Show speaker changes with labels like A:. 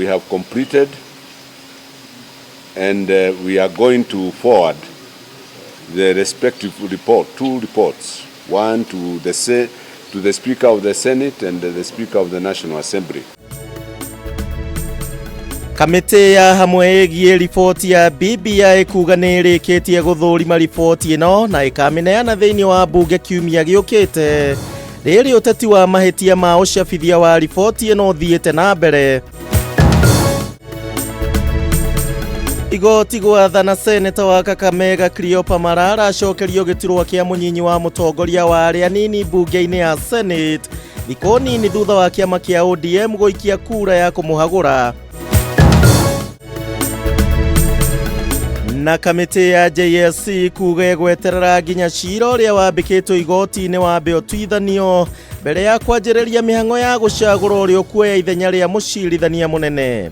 A: we have completed, and we are going to forward the respective two reports, one to the Speaker of the Senate and the Speaker of the National Assembly.
B: Kamĩtĩ ya hamwe ĩgiĩ riboti ya BBI kuga nĩ ĩrĩkĩtie gũthũrima riboti ĩno na ĩkamĩneana thĩinĩ wa mbunge kiumia gĩũkĩte. Rĩrĩ ũteti wa mahĩtia ma ũcabithia wa riboti ĩno ũthiĩte na mbere. Igoti gwathana seneta wa Kakamega Cleopa Malala acokerio gĩturwa kĩa mũnyinyi wa mũtongoria wa arĩa anini mbunge-inĩ ya Senate thikũ nini thutha wa kĩama kĩa ODM gũikia kura ya kũmũhagũra. Na kamĩtĩ ya JSC kuga gweterera nginya cira ũrĩa wambĩkĩtwo igoti-inĩ wambe ũtuithanio mbere ya kwanjĩrĩria mĩhang'o ya gũcagũra ũrĩa ũkuoya ithenya rĩa mũcirithania mũnene.